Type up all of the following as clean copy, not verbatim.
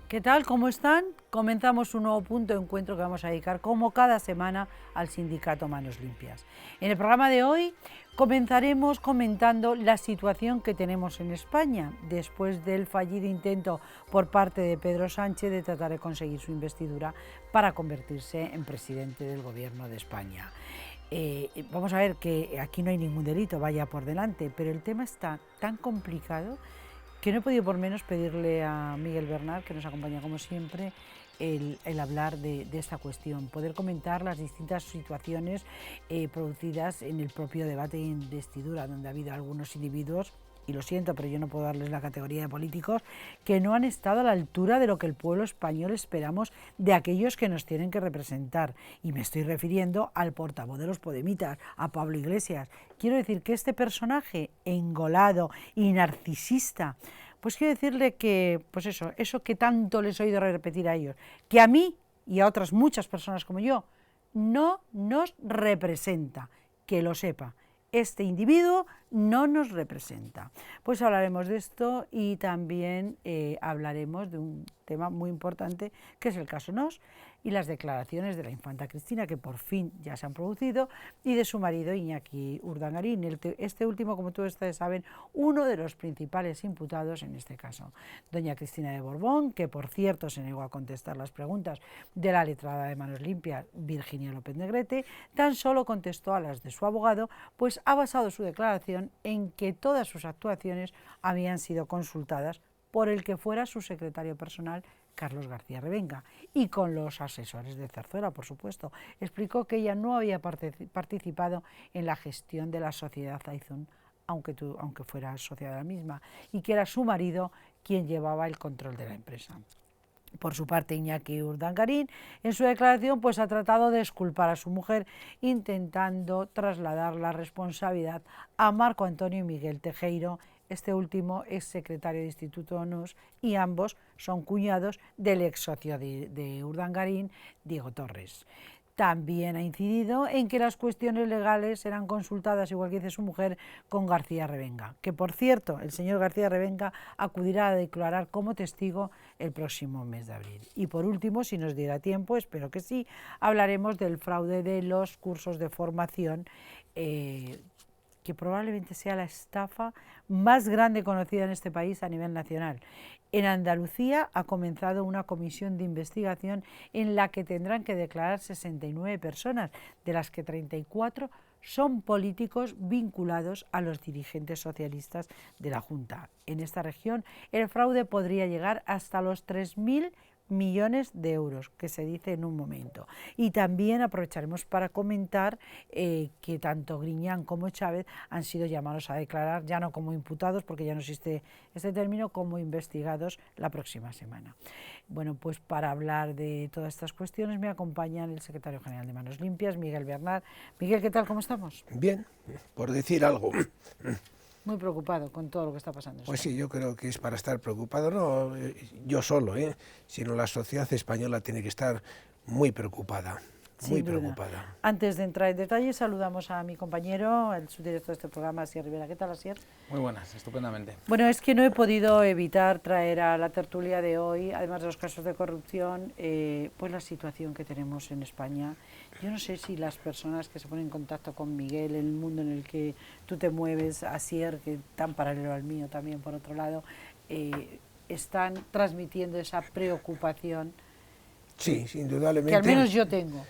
¿Qué tal? ¿Cómo están? Comenzamos un nuevo punto de encuentro que vamos a dedicar, como cada semana, al sindicato Manos Limpias. En el programa de hoy comenzaremos comentando la situación que tenemos en España después del fallido intento por parte de Pedro Sánchez de tratar de conseguir su investidura para convertirse en presidente del gobierno de España. Vamos a ver que aquí no hay ningún delito, vaya por delante, pero el tema está tan complicado que no he podido por menos pedirle a Miguel Bernal, que nos acompaña como siempre, el hablar de esta cuestión, poder comentar las distintas situaciones producidas en el propio debate de investidura, donde ha habido algunos individuos, y lo siento, pero yo no puedo darles la categoría de políticos, que no han estado a la altura de lo que el pueblo español esperamos de aquellos que nos tienen que representar. Y me estoy refiriendo al portavoz de los podemitas, a Pablo Iglesias. Quiero decir que este personaje engolado y narcisista, pues quiero decirle que, pues eso que tanto les he oído repetir a ellos, que a mí y a otras muchas personas como yo, no nos representa, que lo sepa. Este individuo no nos representa. Pues hablaremos de esto y también hablaremos de un tema muy importante que es el caso Nos y las declaraciones de la infanta Cristina, que por fin ya se han producido, y de su marido Iñaki Urdangarín, este último, como todos ustedes saben, uno de los principales imputados en este caso. Doña Cristina de Borbón, que por cierto se negó a contestar las preguntas de la letrada de Manos Limpias, Virginia López Negrete, tan solo contestó a las de su abogado, pues ha basado su declaración en que todas sus actuaciones habían sido consultadas por el que fuera su secretario personal, Carlos García Revenga, y con los asesores de Zarzuela, por supuesto. Explicó que ella no había participado en la gestión de la sociedad Aizun, aunque fuera socia de la misma, y que era su marido quien llevaba el control de la empresa. Por su parte, Iñaki Urdangarín, en su declaración, pues ha tratado de exculpar a su mujer, intentando trasladar la responsabilidad a Marco Antonio y Miguel Tejero. Este último es secretario de Instituto ONUS y ambos son cuñados del ex socio de Urdangarín, Diego Torres. También ha incidido en que las cuestiones legales serán consultadas, igual que dice su mujer, con García Revenga, que por cierto, el señor García Revenga acudirá a declarar como testigo el próximo mes de abril. Y por último, si nos diera tiempo, espero que sí, hablaremos del fraude de los cursos de formación, que probablemente sea la estafa más grande conocida en este país a nivel nacional. En Andalucía ha comenzado una comisión de investigación en la que tendrán que declarar 69 personas, de las que 34 son políticos vinculados a los dirigentes socialistas de la Junta. En esta región el fraude podría llegar hasta los 3.000 millones de euros, que se dice en un momento. Y también aprovecharemos para comentar que tanto Griñán como Chávez han sido llamados a declarar, ya no como imputados, porque ya no existe este término, como investigados la próxima semana. Bueno, pues para hablar de todas estas cuestiones me acompañan el secretario general de Manos Limpias, Miguel Bernal. Miguel, ¿qué tal? ¿Cómo estamos? Bien, por decir algo. Muy preocupado con todo lo que está pasando. Pues sí, yo creo que es para estar preocupado, no yo solo, sino la sociedad española tiene que estar muy preocupada. Muy preocupada. Antes de entrar en detalle, saludamos a mi compañero, el subdirector de este programa, Asier Rivera. ¿Qué tal, Asier? Muy buenas, estupendamente. Bueno, es que no he podido evitar traer a la tertulia de hoy, además de los casos de corrupción, pues la situación que tenemos en España. Yo no sé si las personas que se ponen en contacto con Miguel, en el mundo en el que tú te mueves, Asier, que tan paralelo al mío también, por otro lado, están transmitiendo esa preocupación. Sí, indudablemente. Que al menos yo tengo.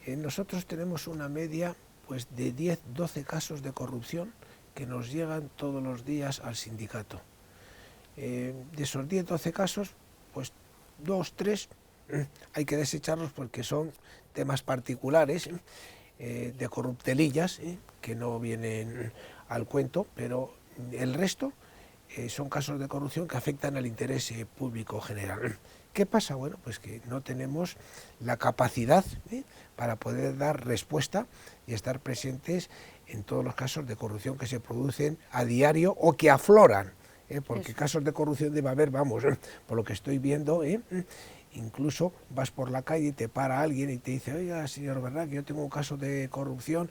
Nosotros tenemos una media pues de 10, 12 casos de corrupción que nos llegan todos los días al sindicato. De esos 10, 12 casos, pues 2, 3 hay que desecharlos porque son temas particulares de corruptelillas que no vienen al cuento, pero el resto son casos de corrupción que afectan al interés público general. ¿Qué pasa? Bueno, pues que no tenemos la capacidad para poder dar respuesta y estar presentes en todos los casos de corrupción que se producen a diario o que afloran, porque casos de corrupción debe haber, vamos, por lo que estoy viendo, Incluso vas por la calle y te para alguien y te dice, oiga, señor, ¿verdad que yo tengo un caso de corrupción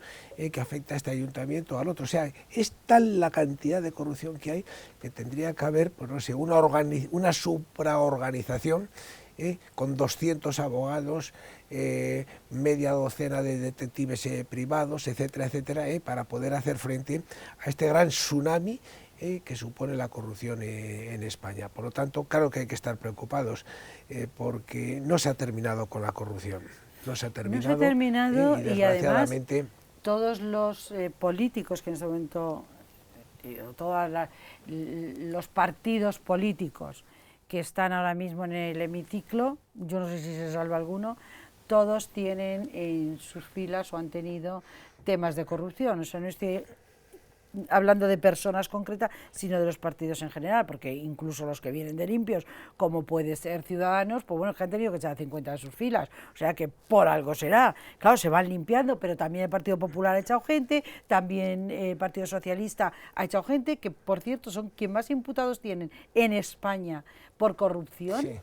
que afecta a este ayuntamiento o al otro? O sea, es tal la cantidad de corrupción que hay que tendría que haber, pues no sé, una supraorganización con 200 abogados, media docena de detectives privados, etcétera, etcétera, para poder hacer frente a este gran tsunami que supone la corrupción en España. Por lo tanto, claro que hay que estar preocupados, porque no se ha terminado con la corrupción. No se ha terminado, y desgraciadamente, además todos los políticos que en este momento, los partidos políticos que están ahora mismo en el hemiciclo, yo no sé si se salva alguno, todos tienen en sus filas o han tenido temas de corrupción. O sea, no estoy hablando de personas concretas, sino de los partidos en general, porque incluso los que vienen de limpios, como puede ser Ciudadanos, pues bueno, que han tenido que echar 50 de sus filas, o sea que por algo será. Claro, se van limpiando, pero también el Partido Popular ha echado gente, también el Partido Socialista ha echado gente, que por cierto son quien más imputados tienen en España por corrupción. Sí.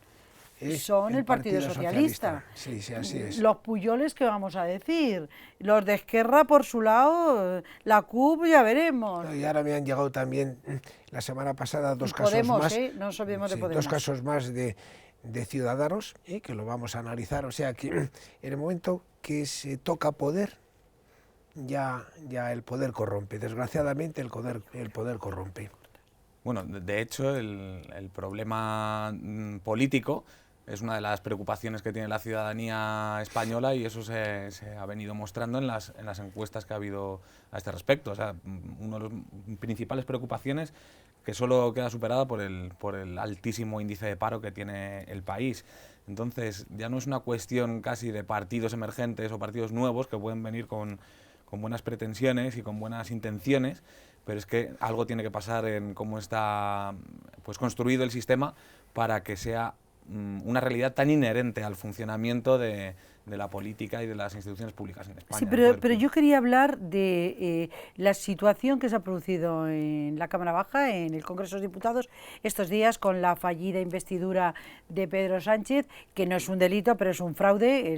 Son el Partido Socialista. Sí, sí, así es. Los Puyoles, ¿qué vamos a decir? Los de Esquerra, por su lado, la CUP, ya veremos. Y ahora me han llegado también, la semana pasada, dos casos Podemos, más. no nos olvidemos de Podemos. Dos casos más de Ciudadanos, que lo vamos a analizar. O sea que en el momento que se toca poder, ya el poder corrompe. Desgraciadamente el poder corrompe. Bueno, de hecho, el problema político es una de las preocupaciones que tiene la ciudadanía española, y eso se ha venido mostrando en las encuestas que ha habido a este respecto. O sea, una de las principales preocupaciones que solo queda superada por el altísimo índice de paro que tiene el país. Entonces, ya no es una cuestión casi de partidos emergentes o partidos nuevos que pueden venir con buenas pretensiones y con buenas intenciones, pero es que algo tiene que pasar en cómo está pues construido el sistema para que sea una realidad tan inherente al funcionamiento de la política y de las instituciones públicas en España. Sí, pero yo quería hablar de la situación que se ha producido en la Cámara Baja, en el Congreso de los Diputados, estos días con la fallida investidura de Pedro Sánchez, que no es un delito, pero es un fraude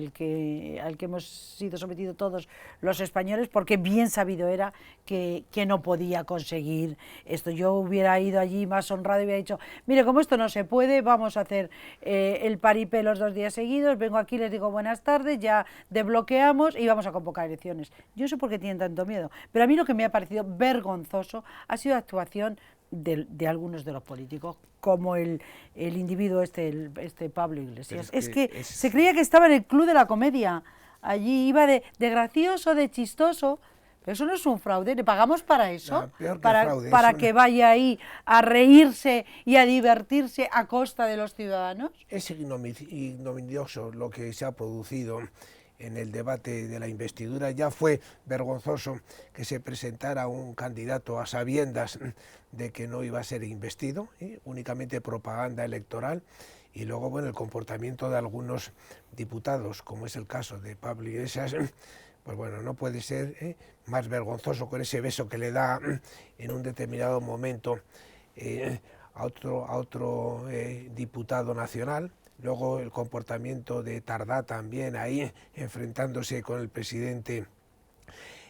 al que hemos sido sometidos todos los españoles, porque bien sabido era que no podía conseguir esto. Yo hubiera ido allí más honrado y hubiera dicho, mire, como esto no se puede, vamos a hacer el paripé los 2 días seguidos, vengo aquí, les digo buenas tardes, ya desbloqueamos y vamos a convocar elecciones. Yo sé por qué tienen tanto miedo, pero a mí lo que me ha parecido vergonzoso ha sido la actuación de algunos de los políticos, como el individuo este Pablo Iglesias. Es que se creía que estaba en el club de la comedia, allí iba de gracioso, de chistoso. Pero eso no es un fraude, ¿le pagamos para eso? No, para que vaya ahí a reírse y a divertirse a costa de los ciudadanos. Es ignominioso lo que se ha producido en el debate de la investidura. Ya fue vergonzoso que se presentara un candidato a sabiendas de que no iba a ser investido, únicamente propaganda electoral. Y luego, bueno, el comportamiento de algunos diputados, como es el caso de Pablo Iglesias, pues bueno, no puede ser más vergonzoso, con ese beso que le da en un determinado momento a otro diputado nacional. Luego el comportamiento de Tardá también ahí, enfrentándose con el presidente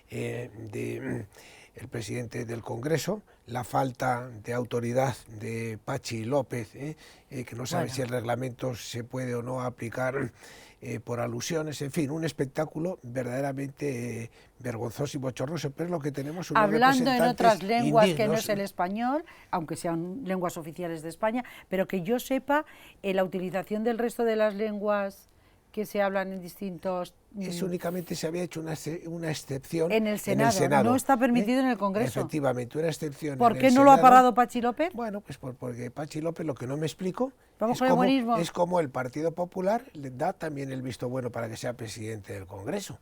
el presidente del Congreso, la falta de autoridad de Pachi López, que no sabe si el reglamento se puede o no aplicar por alusiones, en fin, un espectáculo verdaderamente vergonzoso y bochornoso, pero es lo que tenemos. Hablando en otras lenguas indignos, que no es el español, aunque sean lenguas oficiales de España, pero que yo sepa, la utilización del resto de las lenguas que se hablan en distintos... únicamente se había hecho una excepción en el Senado, no está permitido en el Congreso. Efectivamente, una excepción. ¿Por qué no lo ha parado Pachi López? Bueno, pues porque Pachi López, lo que no me explico es cómo el Partido Popular le da también el visto bueno para que sea presidente del Congreso.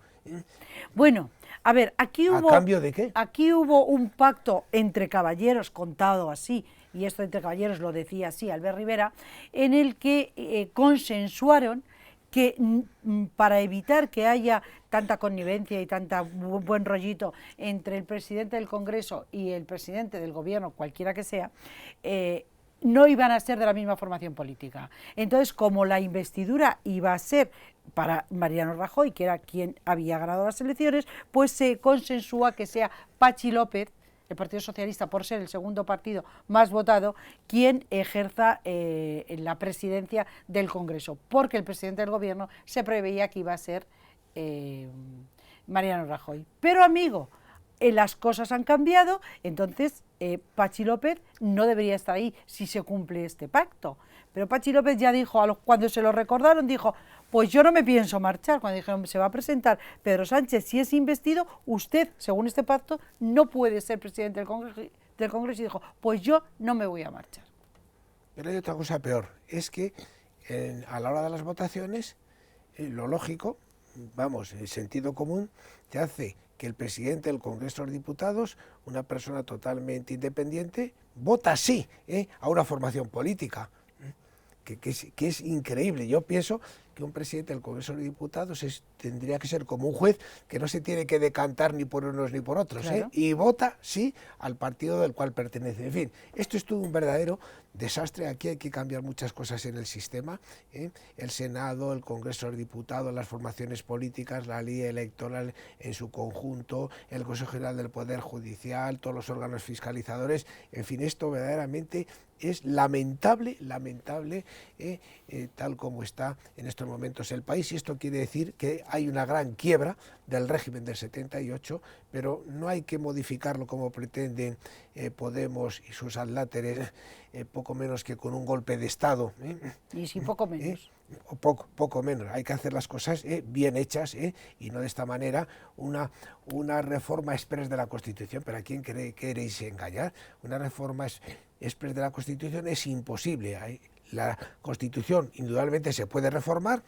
Bueno, a ver, aquí hubo... ¿A cambio de qué? Aquí hubo un pacto entre caballeros, contado así, y esto entre caballeros lo decía así Albert Rivera, en el que consensuaron que para evitar que haya tanta connivencia y tanta buen rollito entre el presidente del Congreso y el presidente del gobierno, cualquiera que sea, no iban a ser de la misma formación política. Entonces, como la investidura iba a ser para Mariano Rajoy, que era quien había ganado las elecciones, pues se consensúa que sea Patxi López, el Partido Socialista, por ser el segundo partido más votado, quien ejerza la presidencia del Congreso, porque el presidente del gobierno se preveía que iba a ser Mariano Rajoy. Pero, amigo, las cosas han cambiado, entonces Patxi López no debería estar ahí si se cumple este pacto. Pero Patxi López ya dijo, cuando se lo recordaron, dijo, pues yo no me pienso marchar. Cuando dijeron, se va a presentar Pedro Sánchez, si es investido, usted, según este pacto, no puede ser presidente del Congreso, y dijo, pues yo no me voy a marchar. Pero hay otra cosa peor, es que a la hora de las votaciones, lo lógico, vamos, el sentido común, te hace que el presidente del Congreso de los Diputados, una persona totalmente independiente, vota sí a una formación política, que es increíble. Yo pienso que un presidente del Congreso de los Diputados tendría que ser como un juez que no se tiene que decantar ni por unos ni por otros, claro. Y vota sí al partido del cual pertenece. En fin, esto es todo un verdadero desastre. Aquí hay que cambiar muchas cosas en el sistema, el Senado, el Congreso de los Diputados, las formaciones políticas, la ley electoral en su conjunto, el Consejo General del Poder Judicial, todos los órganos fiscalizadores. En fin, esto verdaderamente es lamentable, tal como está en estos momentos el país, y esto quiere decir que hay una gran quiebra del régimen del 78, pero no hay que modificarlo como pretenden Podemos y sus adláteres, poco menos que con un golpe de Estado. Y sí, poco menos. Poco menos, hay que hacer las cosas bien hechas, y no de esta manera una reforma express de la Constitución. ¿Pero a quién queréis engañar? Una reforma express de la Constitución es imposible. La Constitución indudablemente se puede reformar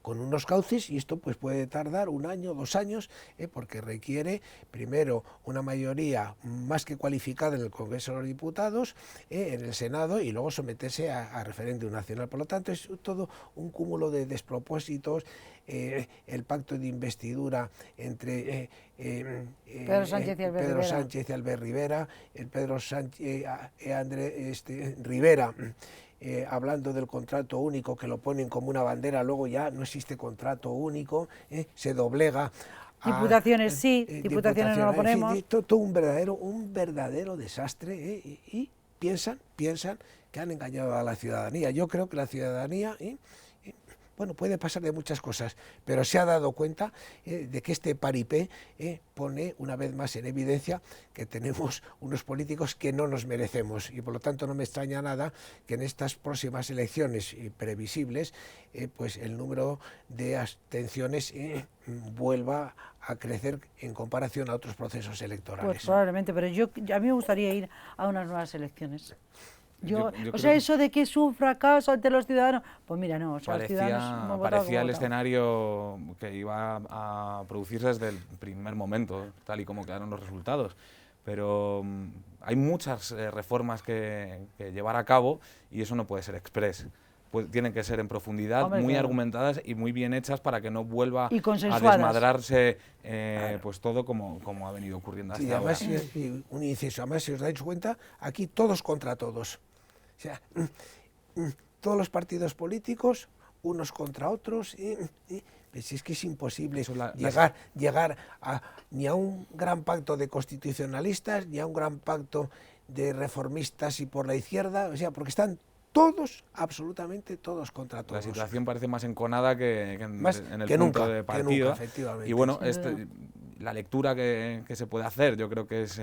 con unos cauces, y esto pues puede tardar 1 año, 2 años, porque requiere primero una mayoría más que cualificada en el Congreso de los Diputados, en el Senado, y luego someterse a referéndum nacional. Por lo tanto, es todo un cúmulo de despropósitos. El pacto de investidura entre Pedro Sánchez y Albert Rivera, el Pedro Sánchez, Rivera, hablando del contrato único, que lo ponen como una bandera, luego ya no existe contrato único, se doblega. Diputaciones sí, diputaciones no lo ponemos. En fin, todo un verdadero desastre, y piensan que han engañado a la ciudadanía. Yo creo que la ciudadanía, bueno, puede pasar de muchas cosas, pero se ha dado cuenta de que este paripé pone una vez más en evidencia que tenemos unos políticos que no nos merecemos, y por lo tanto no me extraña nada que en estas próximas elecciones previsibles pues el número de abstenciones vuelva a crecer en comparación a otros procesos electorales. Pues probablemente, pero a mí me gustaría ir a unas nuevas elecciones. O sea, eso de que es un fracaso ante los ciudadanos, pues mira, no, o sea, los ciudadanos parecía el escenario que iba a producirse desde el primer momento, tal y como quedaron los resultados. Pero hay muchas reformas que llevar a cabo, y eso no puede ser express. Pues tienen que ser en profundidad, hombre, muy claro, argumentadas y muy bien hechas, para que no vuelva a desmadrarse claro, pues todo como ha venido ocurriendo hasta además, ahora. Un inciso, además, si os dais cuenta, aquí todos contra todos. O sea, todos los partidos políticos, unos contra otros, pues es que es imposible llegar ni a un gran pacto de constitucionalistas, ni a un gran pacto de reformistas y por la izquierda, o sea, porque están todos, absolutamente todos contra todos. La situación parece más enconada que en el punto nunca, de partida. Efectivamente. Y bueno, la lectura que se puede hacer, yo creo que es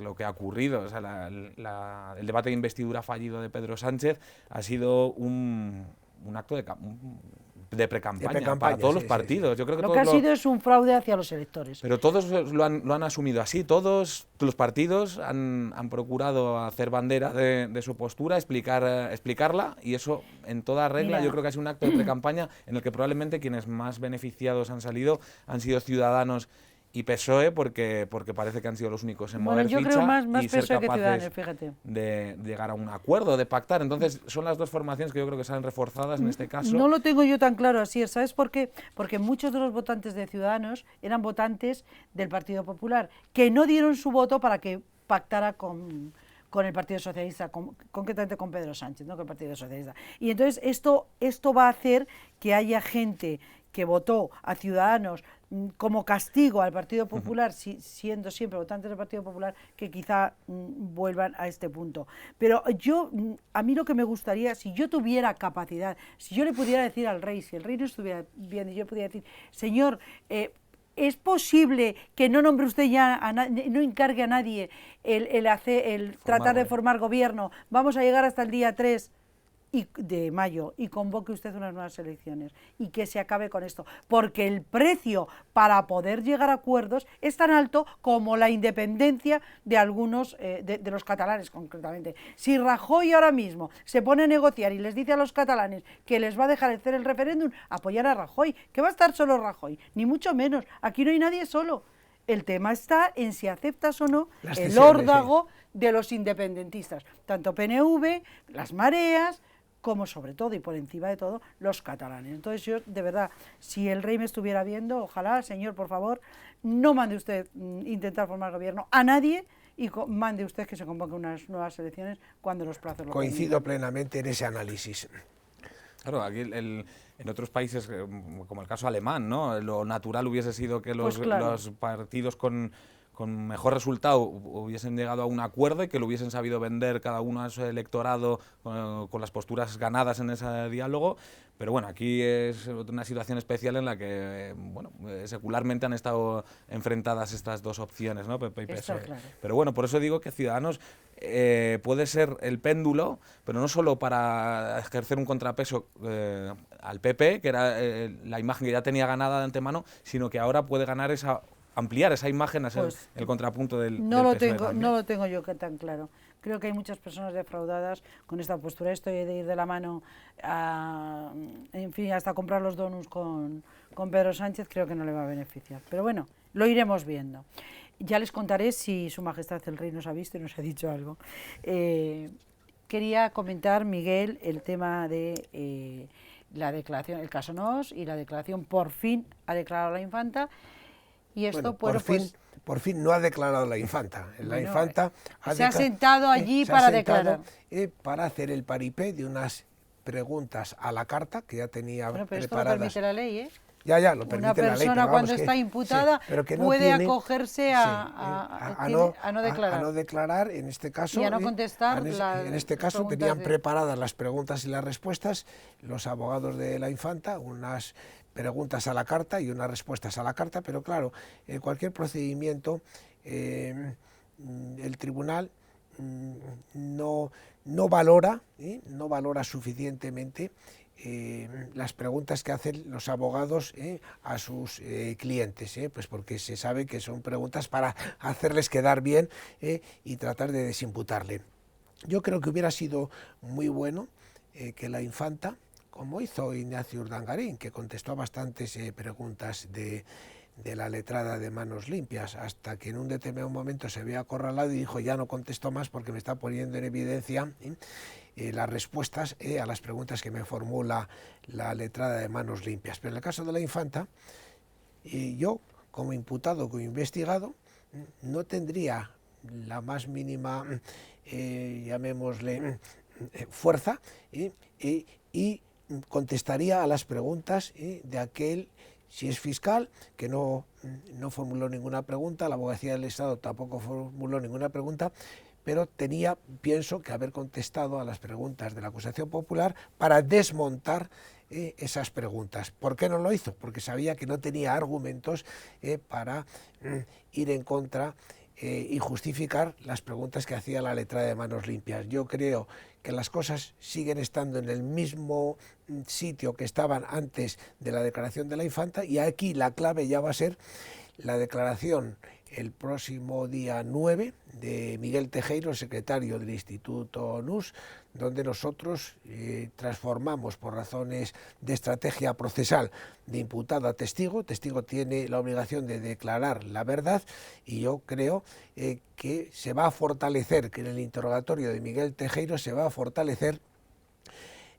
lo que ha ocurrido. O sea, el debate de investidura fallido de Pedro Sánchez ha sido un acto de pre-campaña para todos los partidos. Yo creo que lo que ha sido es un fraude hacia los electores. Pero todos lo han asumido así. Todos los partidos han procurado hacer bandera de su postura, explicarla, y eso en toda regla. Yo creo que ha sido un acto de pre-campaña en el que probablemente quienes más beneficiados han salido han sido Ciudadanos y PSOE, porque parece que han sido los únicos en mover ficha, yo creo más y ser PSOE que capaces Ciudadanos, fíjate, de llegar a un acuerdo, de pactar. Entonces son las dos formaciones que yo creo que salen reforzadas en este caso. No lo tengo yo tan claro así, ¿sabes por qué? Porque muchos de los votantes de Ciudadanos eran votantes del Partido Popular, que no dieron su voto para que pactara con con el Partido Socialista, concretamente con Pedro Sánchez, no con el Partido Socialista. Y entonces esto va a hacer que haya gente que votó a Ciudadanos como castigo al Partido Popular, siendo siempre votantes del Partido Popular, que quizá vuelvan a este punto. Pero a mí lo que me gustaría, si yo tuviera capacidad, si yo le pudiera decir al rey, si el rey no estuviera bien, y yo pudiera decir, señor, ¿es posible que no nombre usted ya, no encargue a nadie el tratar de formar gobierno? Vamos a llegar hasta el día 3 de mayo y convoque usted unas nuevas elecciones y que se acabe con esto, porque el precio para poder llegar a acuerdos es tan alto como la independencia de algunos de los catalanes concretamente. Si Rajoy ahora mismo se pone a negociar y les dice a los catalanes que les va a dejar hacer el referéndum, apoyar a Rajoy, que va a estar solo Rajoy, ni mucho menos, aquí no hay nadie solo. El tema está en si aceptas o no el órdago de los independentistas, tanto PNV, las mareas, como sobre todo y por encima de todo los catalanes. Entonces yo, de verdad, si el rey me estuviera viendo, ojalá, señor, por favor, no mande usted intentar formar gobierno a nadie y mande usted que se convoque unas nuevas elecciones cuando los plazos lo Coincido plenamente en ese análisis. Claro, aquí en otros países, como el caso alemán, ¿no? Lo natural hubiese sido que los partidos con mejor resultado hubiesen llegado a un acuerdo y que lo hubiesen sabido vender cada uno a su electorado con las posturas ganadas en ese diálogo. Pero bueno, aquí es una situación especial en la que, bueno, secularmente han estado enfrentadas estas dos opciones, ¿no? PP y PSOE. Claro. Pero bueno, por eso digo que Ciudadanos puede ser el péndulo, pero no solo para ejercer un contrapeso al PP, que era la imagen que ya tenía ganada de antemano, sino que ahora puede ganar ampliar esa imagen a ser el contrapunto del PSOE no lo tengo yo tan claro. Creo que hay muchas personas defraudadas con esta postura. Esto de ir de la mano, en fin, hasta comprar los donuts con Pedro Sánchez, creo que no le va a beneficiar. Pero bueno, lo iremos viendo. Ya les contaré si Su Majestad el Rey nos ha visto y nos ha dicho algo. Quería comentar, Miguel, el tema de la declaración, el caso Nos y la declaración, por fin ha declarado la infanta. Y esto, por fin no ha declarado la infanta. La infanta se ha sentado allí para declarar. Para hacer el paripé de unas preguntas a la carta que ya tenía pero preparadas. Esto lo permite la ley, ¿eh? Ya, lo permite la ley. Una persona cuando está imputada puede acogerse a no declarar. A no declarar, en este caso. Y a no contestar en este caso tenían preparadas las preguntas y las respuestas los abogados de la infanta, unas preguntas a la carta y unas respuestas a la carta, pero claro, en cualquier procedimiento el tribunal no valora suficientemente las preguntas que hacen los abogados a sus clientes, pues porque se sabe que son preguntas para hacerles quedar bien y tratar de desimputarle. Yo creo que hubiera sido muy bueno que la infanta, como hizo Ignacio Urdangarín, que contestó a bastantes preguntas de la letrada de Manos Limpias, hasta que en un determinado momento se vio acorralado y dijo, ya no contesto más porque me está poniendo en evidencia las respuestas a las preguntas que me formula la letrada de Manos Limpias. Pero en el caso de la infanta, yo, como imputado, como investigado, no tendría la más mínima, llamémosle, fuerza y contestaría a las preguntas de aquel, si es fiscal, que no formuló ninguna pregunta, la abogacía del Estado tampoco formuló ninguna pregunta, pero pienso que haber contestado a las preguntas de la acusación popular para desmontar esas preguntas. ¿Por qué no lo hizo? Porque sabía que no tenía argumentos para ir en contra y justificar las preguntas que hacía la letrada de Manos Limpias. Yo creo que las cosas siguen estando en el mismo sitio que estaban antes de la declaración de la infanta, y aquí la clave ya va a ser la declaración el próximo día 9 de Miguel Tejero, secretario del Instituto Nus, donde nosotros transformamos por razones de estrategia procesal de imputado a testigo. Testigo tiene la obligación de declarar la verdad, y yo creo que se va a fortalecer, que en el interrogatorio de Miguel Tejero se va a fortalecer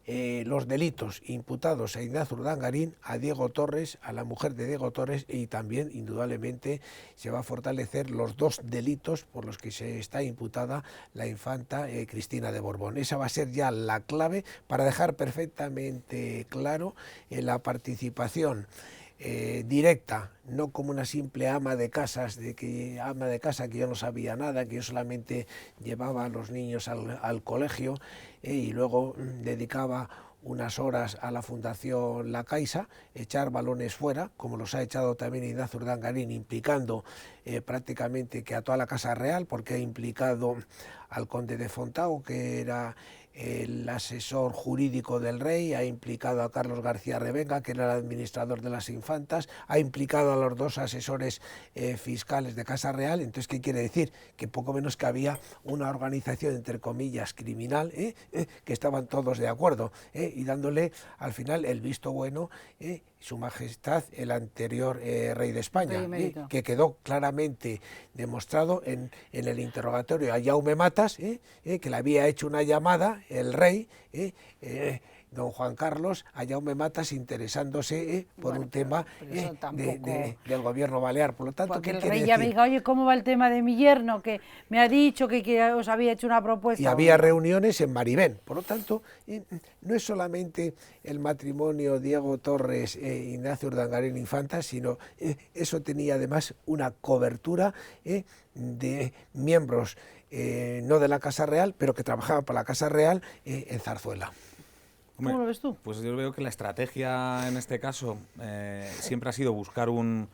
los delitos imputados a Ignacio Urdangarín, a Diego Torres, a la mujer de Diego Torres, y también, indudablemente, se va a fortalecer los dos delitos por los que se está imputada la infanta Cristina de Borbón. Esa va a ser ya la clave para dejar perfectamente claro la participación directa, no como una simple ama de casa que yo no sabía nada, que yo solamente llevaba a los niños al colegio y luego dedicaba unas horas a la Fundación La Caixa, echar balones fuera, como los ha echado también Ignacio Urdangarín, implicando prácticamente que a toda la Casa Real, porque ha implicado al conde de Fontao, que era el asesor jurídico del rey, ha implicado a Carlos García Revenga, que era el administrador de las infantas, ha implicado a los dos asesores fiscales de Casa Real. Entonces, ¿qué quiere decir? Que poco menos que había una organización, entre comillas, criminal, que estaban todos de acuerdo, y dándole al final el visto bueno, Su Majestad, el anterior rey de España, que quedó claramente demostrado en el interrogatorio a Jaume Matas, que le había hecho una llamada el rey, don Juan Carlos, a Jaume Matas, interesándose por un tema del gobierno balear. Por lo tanto, porque ¿qué el quiere rey decir? ya me dijo, oye, ¿cómo va el tema de mi yerno? Que me ha dicho que os había hecho una propuesta. Y había reuniones en Maribén. Por lo tanto, no es solamente el matrimonio Diego Torres Ignacio Urdangarín Infanta, sino eso tenía además una cobertura de miembros no de la Casa Real, pero que trabajaban para la Casa Real en Zarzuela. ¿Cómo lo ves tú? Pues yo veo que la estrategia en este caso siempre ha sido buscar un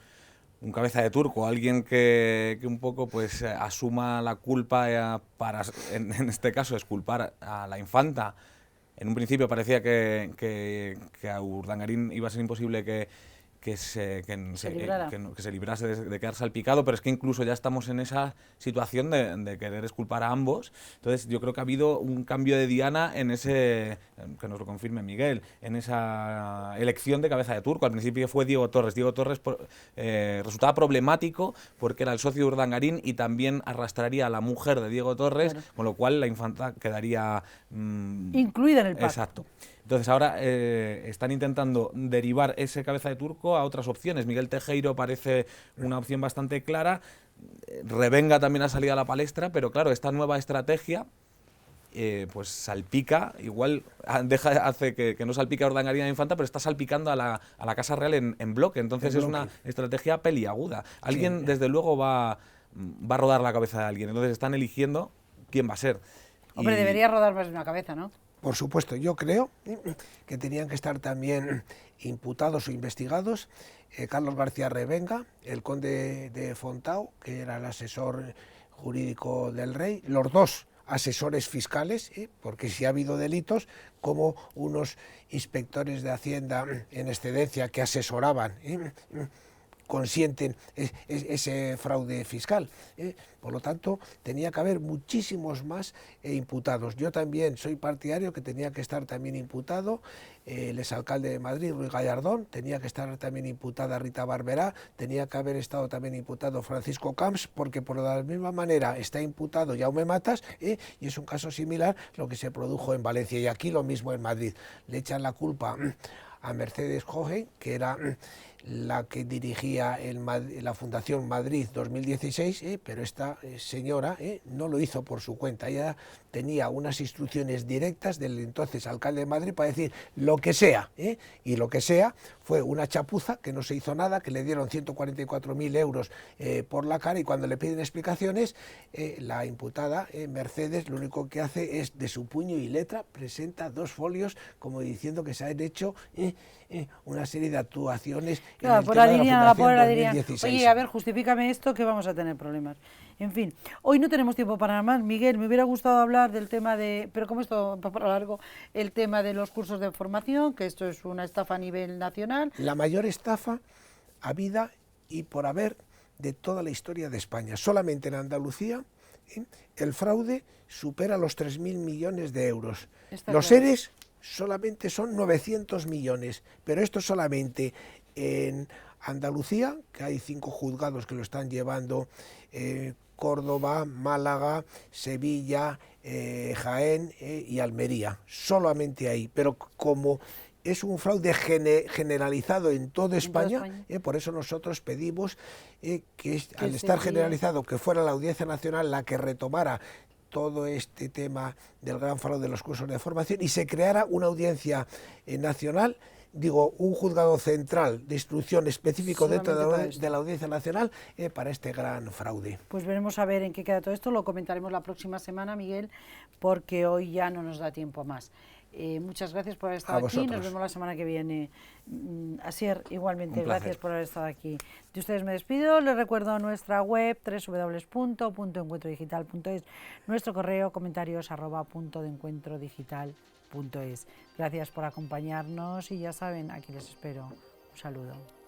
cabeza de turco, alguien que un poco pues asuma la culpa para, en este caso, exculpar a la infanta. En un principio parecía que a Urdangarín iba a ser imposible que se librase de quedar salpicado, pero es que incluso ya estamos en esa situación de querer exculpar a ambos. Entonces yo creo que ha habido un cambio de diana en ese, que nos lo confirme Miguel, en esa elección de cabeza de turco. Al principio fue Diego Torres. Diego Torres resultaba problemático porque era el socio de Urdangarín y también arrastraría a la mujer de Diego Torres, claro, con lo cual la infanta quedaría incluida en el pacto. Exacto. Entonces ahora están intentando derivar ese cabeza de turco a otras opciones. Miguel Tejero parece una opción bastante clara. Revenga también ha salido a la palestra, pero claro, esta nueva estrategia pues salpica, igual hace que no salpique a Urdangarín a la infanta, pero está salpicando a la Casa Real en bloque. Entonces es una estrategia peliaguda. Alguien, desde luego, va a rodar la cabeza de alguien. Entonces están eligiendo quién va a ser. Hombre, debería rodar más de una cabeza, ¿no? Por supuesto, yo creo que tenían que estar también imputados o investigados Carlos García Revenga, el conde de Fontao, que era el asesor jurídico del rey, los dos asesores fiscales, porque si ha habido delitos, como unos inspectores de Hacienda en excedencia que asesoraban, consienten ese fraude fiscal. Por lo tanto, tenía que haber muchísimos más imputados. Yo también soy partidario que tenía que estar también imputado el exalcalde de Madrid, Ruiz Gallardón, tenía que estar también imputada Rita Barberá, tenía que haber estado también imputado Francisco Camps, porque por la misma manera está imputado Jaume Matas, y es un caso similar lo que se produjo en Valencia, y aquí lo mismo en Madrid. Le echan la culpa a Mercedes Jogen, que era la que dirigía la Fundación Madrid 2016, pero esta señora no lo hizo por su cuenta. Ella tenía unas instrucciones directas del entonces alcalde de Madrid para decir lo que sea, y lo que sea fue una chapuza, que no se hizo nada, que le dieron 144.000 euros por la cara, y cuando le piden explicaciones, la imputada Mercedes lo único que hace es, de su puño y letra, presenta 2 folios como diciendo que se han hecho una serie de actuaciones. Claro, por la línea, oye, a ver, justifícame esto, que vamos a tener problemas. En fin, hoy no tenemos tiempo para nada más. Miguel, me hubiera gustado hablar del tema de, pero como esto va para largo, el tema de los cursos de formación, que esto es una estafa a nivel nacional. La mayor estafa habida y por haber de toda la historia de España. Solamente en Andalucía el fraude supera los 3.000 millones de euros. Los ERES solamente son 900 millones, pero esto solamente en Andalucía, que hay 5 juzgados que lo están llevando Córdoba, Málaga, Sevilla, Jaén y Almería, solamente ahí, pero como es un fraude generalizado en toda España, por eso nosotros pedimos que al estar generalizado, que fuera la Audiencia Nacional la que retomara todo este tema del gran fraude de los cursos de formación y se creara una audiencia nacional, digo, un juzgado central de instrucción específico dentro de la Audiencia Nacional para este gran fraude. Pues veremos a ver en qué queda todo esto, lo comentaremos la próxima semana, Miguel, porque hoy ya no nos da tiempo más. Muchas gracias por haber estado aquí, nos vemos la semana que viene. Asier, igualmente, gracias por haber estado aquí. De ustedes me despido, les recuerdo nuestra web www.puntoencuentrodigital.es, nuestro correo comentarios@puntodencuentrodigital.es. Gracias por acompañarnos y ya saben, aquí les espero. Un saludo.